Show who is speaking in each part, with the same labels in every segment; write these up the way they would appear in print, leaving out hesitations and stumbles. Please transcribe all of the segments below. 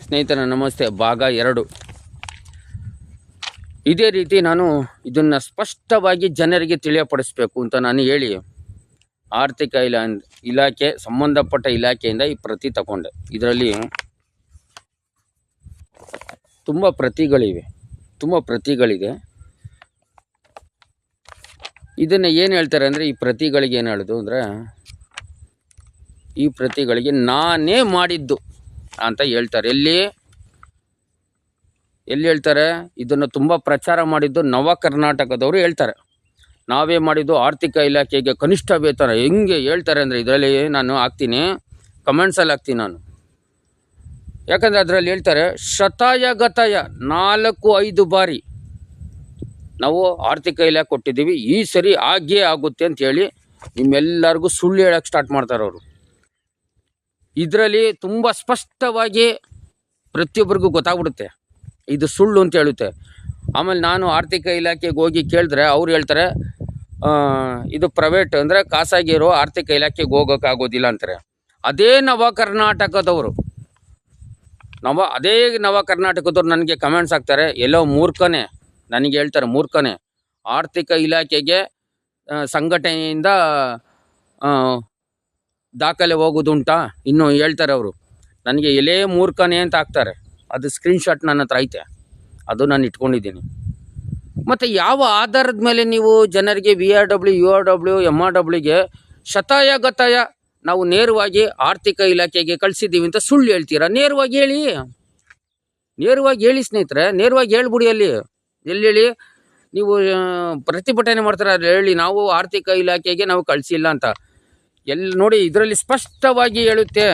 Speaker 1: ಸ್ನೇಹಿತರ ನಮಸ್ತೆ. ಭಾಗ 2. ಇದೇ ರೀತಿ ನಾನು ಇದನ್ನು ಸ್ಪಷ್ಟವಾಗಿ ಜನರಿಗೆ ತಿಳಿಯಪಡಿಸಬೇಕು ಅಂತ ನಾನು ಹೇಳಿ ಆರ್ಥಿಕ ಇಲಾಖೆ ಸಂಬಂಧಪಟ್ಟ ಇಲಾಖೆಯಿಂದ ಈ ಪ್ರತಿ ತಗೊಂಡೆ. ಇದರಲ್ಲಿ ತುಂಬ ಪ್ರತಿಗಳಿದೆ. ಇದನ್ನು ಏನು ಹೇಳ್ತಾರೆ ಅಂದರೆ, ಈ ಪ್ರತಿಗಳಿಗೆ ಏನು ಹೇಳೋದು ಅಂದರೆ, ಈ ಪ್ರತಿಗಳಿಗೆ ನಾನೇ ಮಾಡಿದ್ದು ಅಂತ ಹೇಳ್ತಾರೆ. ಎಲ್ಲಿ ಹೇಳ್ತಾರೆ? ಇದನ್ನು ತುಂಬ ಪ್ರಚಾರ ಮಾಡಿದ್ದು ನವ ಕರ್ನಾಟಕದವರು ಹೇಳ್ತಾರೆ. ನಾವೇ ಮಾಡಿದ್ದು ಆರ್ಥಿಕ ಇಲಾಖೆಗೆ ಕನಿಷ್ಠ ವೇತನ ಹೆಂಗೆ ಹೇಳ್ತಾರೆ ಅಂದರೆ, ಇದರಲ್ಲಿ ನಾನು ಹಾಕ್ತೀನಿ, ಕಮೆಂಟ್ಸಲ್ಲಿ ಹಾಕ್ತೀನಿ ನಾನು. ಯಾಕಂದರೆ ಅದರಲ್ಲಿ ಹೇಳ್ತಾರೆ, ಶತಾಯಗತಾಯ 4-5 ಬಾರಿ ನಾವು ಆರ್ಥಿಕ ಇಲಾಖೆ ಕೊಟ್ಟಿದ್ದೀವಿ, ಈ ಸರಿ ಆಗೇ ಆಗುತ್ತೆ ಅಂತೇಳಿ ನಿಮ್ಮೆಲ್ಲರಿಗೂ ಸುಳ್ಳು ಹೇಳೋಕ್ಕೆ ಸ್ಟಾರ್ಟ್ ಮಾಡ್ತಾರೆ ಅವರು. ಇದರಲ್ಲಿ ತುಂಬ ಸ್ಪಷ್ಟವಾಗಿ ಪ್ರತಿಯೊಬ್ಬರಿಗೂ ಗೊತ್ತಾಗ್ಬಿಡುತ್ತೆ ಇದು ಸುಳ್ಳು ಅಂತ ಹೇಳುತ್ತೆ. ಆಮೇಲೆ ನಾನು ಆರ್ಥಿಕ ಇಲಾಖೆಗೆ ಹೋಗಿ ಕೇಳಿದ್ರೆ ಅವ್ರು ಹೇಳ್ತಾರೆ, ಇದು ಪ್ರೈವೇಟ್ ಅಂದರೆ ಖಾಸಗಿರೋ ಆರ್ಥಿಕ ಇಲಾಖೆಗೆ ಹೋಗೋಕ್ಕಾಗೋದಿಲ್ಲ ಅಂತಾರೆ. ಅದೇ ನವ ಕರ್ನಾಟಕದವರು ನನಗೆ ಕಮೆಂಟ್ಸ್ ಹಾಕ್ತಾರೆ, ಎಲ್ಲೋ ಮೂರ್ಖನೇ, ನನಗೆ ಹೇಳ್ತಾರೆ ಮೂರ್ಖನೇ, ಆರ್ಥಿಕ ಇಲಾಖೆಗೆ ಸಂಘಟನೆಯಿಂದ ದಾಖಲೆ ಹೋಗೋದುಂಟಾ ಇನ್ನೂ ಹೇಳ್ತಾರೆ ಅವರು. ನನಗೆ ಎಲೆ ಮೂರ್ಖನೇ ಅಂತ ಹಾಕ್ತಾರೆ. ಅದು ಸ್ಕ್ರೀನ್ಶಾಟ್ ನನ್ನ ಹತ್ರ ಐತೆ, ಅದು ನಾನು ಇಟ್ಕೊಂಡಿದ್ದೀನಿ. ಮತ್ತು ಯಾವ ಆಧಾರದ ಮೇಲೆ ನೀವು ಜನರಿಗೆ VRW, URW, MRWಗೆ ಶತಾಯಗತಾಯ ನಾವು ನೇರವಾಗಿ ಆರ್ಥಿಕ ಇಲಾಖೆಗೆ ಕಳಿಸಿದ್ದೀವಿ ಅಂತ ಸುಳ್ಳು ಹೇಳ್ತೀರಾ? ನೇರವಾಗಿ ಹೇಳಿ ಸ್ನೇಹಿತರೆ, ನೇರವಾಗಿ ಹೇಳ್ಬಿಡಿ. ಎಲ್ಲಿ ಹೇಳಿ ನೀವು ಪ್ರತಿಭಟನೆ ಮಾಡ್ತಾರೆ, ಅಲ್ಲಿ ಹೇಳಿ ನಾವು ಆರ್ಥಿಕ ಇಲಾಖೆಗೆ ನಾವು ಕಳಿಸಿಲ್ಲ ಅಂತ. ಎಲ್ಲಿ ನೋಡಿ, ಇದರಲ್ಲಿ ಸ್ಪಷ್ಟವಾಗಿ ಹೇಳುತ್ತೆ.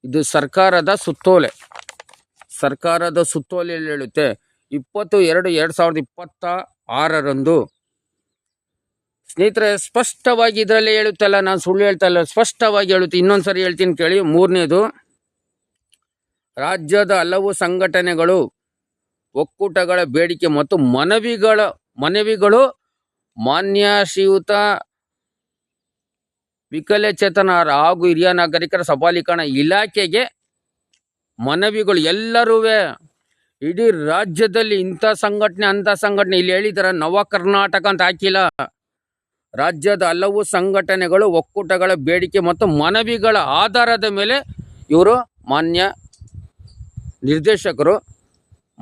Speaker 1: ಇದು ಸರ್ಕಾರದ ಸುತ್ತೋಲೆಯಲ್ಲಿ ಹೇಳುತ್ತೆ. 20/2/2026 ಸ್ನೇಹಿತರೆ, ಸ್ಪಷ್ಟವಾಗಿ ಇದರಲ್ಲೇ ಹೇಳುತ್ತಲ್ಲ, ನಾನು ಸುಳ್ಳು ಹೇಳ್ತಾ ಇಲ್ಲ, ಸ್ಪಷ್ಟವಾಗಿ ಹೇಳುತ್ತೆ. ಇನ್ನೊಂದು ಸರಿ ಹೇಳ್ತೀನಿ ಕೇಳಿ. 3ನೇದು, ರಾಜ್ಯದ ಹಲವು ಸಂಘಟನೆಗಳು ಒಕ್ಕೂಟಗಳ ಬೇಡಿಕೆ ಮತ್ತು ಮನವಿಗಳು ಮಾನ್ಯ ಶ್ರೀಯುತ ವಿಕಲಚೇತನರ ಹಾಗೂ ಹಿರಿಯ ನಾಗರಿಕರ ಸಬಲೀಕರಣ ಇಲಾಖೆಗೆ ಮನವಿಗಳು. ಎಲ್ಲರೂ ಇಡೀ ರಾಜ್ಯದಲ್ಲಿ ಇಂಥ ಸಂಘಟನೆ ಅಂಥ ಸಂಘಟನೆ, ಇಲ್ಲಿ ಹೇಳಿದಾರೆ ನವ ಕರ್ನಾಟಕ ಅಂತ ಹಾಕಿಲ್ಲ. ರಾಜ್ಯದ ಹಲವು ಸಂಘಟನೆಗಳು ಒಕ್ಕೂಟಗಳ ಬೇಡಿಕೆ ಮತ್ತು ಮನವಿಗಳ ಆಧಾರದ ಮೇಲೆ ಇವರು ಮಾನ್ಯ ನಿರ್ದೇಶಕರು,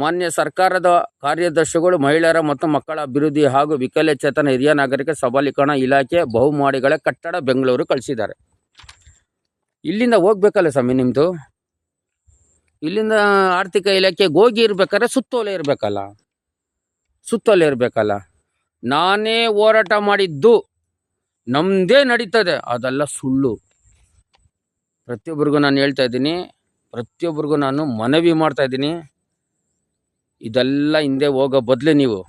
Speaker 1: ಮಾನ್ಯ ಸರ್ಕಾರದ ಕಾರ್ಯದರ್ಶಿಗಳು, ಮಹಿಳೆಯರ ಮತ್ತು ಮಕ್ಕಳ ಅಭಿವೃದ್ಧಿ ಹಾಗೂ ವಿಕಲಚೇತನ ಹಿರಿಯ ನಾಗರಿಕ ಸಬಲೀಕರಣ ಇಲಾಖೆ ಬಹುಮಹಡಿಗಳ ಕಟ್ಟಡ ಬೆಂಗಳೂರು ಕಳಿಸಿದ್ದಾರೆ. ಇಲ್ಲಿಂದ ಹೋಗ್ಬೇಕಲ್ಲ ಸ್ವಾಮಿ, ನಿಮ್ಮದು ಇಲ್ಲಿಂದ ಆರ್ಥಿಕ ಇಲಾಖೆಗೆ ಹೋಗಿ ಇರಬೇಕಾದ್ರೆ ಸುತ್ತೋಲೆ ಇರಬೇಕಲ್ಲ. ನಾನೇ ಹೋರಾಟ ಮಾಡಿದ್ದು, ನಮ್ಮದೇ ನಡೀತದೆ, ಅದೆಲ್ಲ ಸುಳ್ಳು. ಪ್ರತಿಯೊಬ್ಬರಿಗೂ ನಾನು ಹೇಳ್ತಾ ಇದ್ದೀನಿ, ಪ್ರತಿಯೊಬ್ಬರಿಗೂ ನಾನು ಮನವಿ ಮಾಡ್ತಾ ಇದ್ದೀನಿ. ಇದೆಲ್ಲ ಹಿಂದೆ ಹೋಗೋ ಬದಲು ನೀವು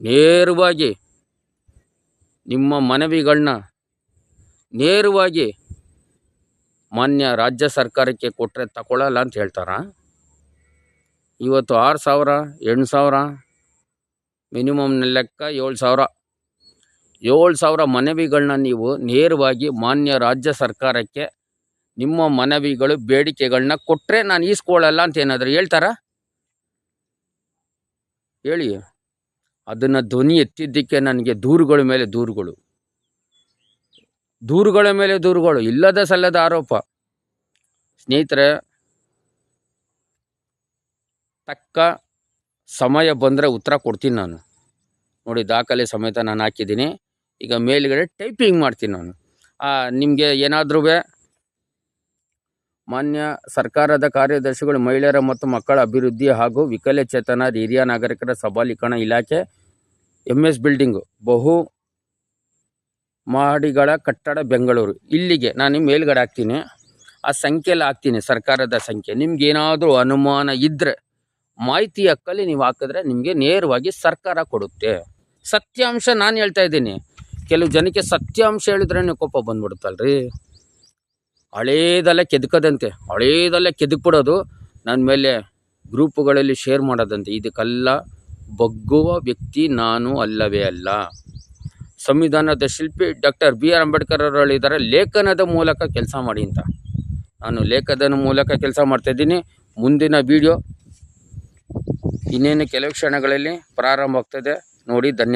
Speaker 1: ನೇರವಾಗಿ ನಿಮ್ಮ ಮನವಿಗಳನ್ನ ನೇರವಾಗಿ ಮಾನ್ಯ ರಾಜ್ಯ ಸರ್ಕಾರಕ್ಕೆ ಕೊಟ್ಟರೆ ತಗೊಳ್ಳಲ್ಲ ಅಂತ ಹೇಳ್ತಾರ. ಇವತ್ತು 6,000, 8,000, ಮಿನಿಮಮ್ ಲೆಕ್ಕ 7,000 ಮನವಿಗಳನ್ನ ನೀವು ನೇರವಾಗಿ ಮಾನ್ಯ ರಾಜ್ಯ ಸರ್ಕಾರಕ್ಕೆ ನಿಮ್ಮ ಮನವಿಗಳು ಬೇಡಿಕೆಗಳನ್ನ ಕೊಟ್ಟರೆ ನಾನು ಈಸ್ಕೊಳ್ಳಲ್ಲ ಅಂತ ಏನಾದರೂ ಹೇಳ್ತಾರಾ? ಹೇಳಿ. ಅದನ್ನು ಧ್ವನಿ ಎತ್ತಿದ್ದಕ್ಕೆ ನನಗೆ ದೂರುಗಳ ಮೇಲೆ ದೂರುಗಳು, ಇಲ್ಲದ ಸಲ್ಲದ ಆರೋಪ. ಸ್ನೇಹಿತರೆ, ತಕ್ಕ ಸಮಯ ಬಂದರೆ ಉತ್ತರ ಕೊಡ್ತೀನಿ ನಾನು. ನೋಡಿ, ದಾಖಲೆ ಸಮೇತ ನಾನು ಹಾಕಿದ್ದೀನಿ. ಈಗ ಮೇಲ್ಗಡೆ ಟೈಪಿಂಗ್ ಮಾಡ್ತೀನಿ ನಾನು. ನಿಮಗೆ ಏನಾದರೂ ಮಾನ್ಯ ಸರ್ಕಾರದ ಕಾರ್ಯದರ್ಶಿಗಳು, ಮಹಿಳೆಯರ ಮತ್ತು ಮಕ್ಕಳ ಅಭಿವೃದ್ಧಿ ಹಾಗೂ ವಿಕಲಚೇತನ ಹಿರಿಯ ನಾಗರಿಕರ ಸಬಲೀಕರಣ ಇಲಾಖೆ, MS ಬಿಲ್ಡಿಂಗು, ಬಹು ಮಹಡಿಗಳ ಕಟ್ಟಡ ಬೆಂಗಳೂರು. ಇಲ್ಲಿಗೆ ನಾನು ಮೇಲ್ಗಡೆ ಹಾಕ್ತೀನಿ, ಆ ಸಂಖ್ಯೆಯಲ್ಲಿ ಹಾಕ್ತೀನಿ, ಸರ್ಕಾರದ ಸಂಖ್ಯೆ. ನಿಮ್ಗೇನಾದರೂ ಅನುಮಾನ ಇದ್ದರೆ ಮಾಹಿತಿ ಹಕ್ಕಲ್ಲಿ ನೀವು ಹಾಕಿದ್ರೆ ನಿಮಗೆ ನೇರವಾಗಿ ಸರ್ಕಾರ ಕೊಡುತ್ತೆ. ಸತ್ಯಾಂಶ ನಾನು ಹೇಳ್ತಾ ಇದ್ದೀನಿ. ಕೆಲವು ಜನಕ್ಕೆ ಸತ್ಯಾಂಶ ಹೇಳಿದ್ರೆ ನೀವು ಕೋಪ ಬಂದ್ಬಿಡುತ್ತಲ್ರಿ. ಹಳೇದೆಲ್ಲ ಕೆದಕ್ಬಿಡೋದು, ನನ್ನ ಮೇಲೆ ಗ್ರೂಪುಗಳಲ್ಲಿ ಶೇರ್ ಮಾಡೋದಂತೆ. ಇದಕ್ಕೆಲ್ಲ ಬಗ್ಗುವ ವ್ಯಕ್ತಿ ನಾನು ಅಲ್ಲವೇ ಅಲ್ಲ. ಸಂವಿಧಾನದ ಶಿಲ್ಪಿ ಡಾಕ್ಟರ್ BR ಅಂಬೇಡ್ಕರ್ ಅವರು ಹೇಳಿದ್ದಾರೆ, ಲೇಖನದ ಮೂಲಕ ಕೆಲಸ ಮಾಡಿ ಅಂತ. ನಾನು ಲೇಖನದ ಮೂಲಕ ಕೆಲಸ ಮಾಡ್ತಾಯಿದ್ದೀನಿ. ಮುಂದಿನ ವಿಡಿಯೋ ಇನ್ನೇನು ಕೆಲವು ಕ್ಷಣಗಳಲ್ಲಿ ಪ್ರಾರಂಭ ಆಗ್ತದೆ ನೋಡಿ. ಧನ್ಯವಾದ.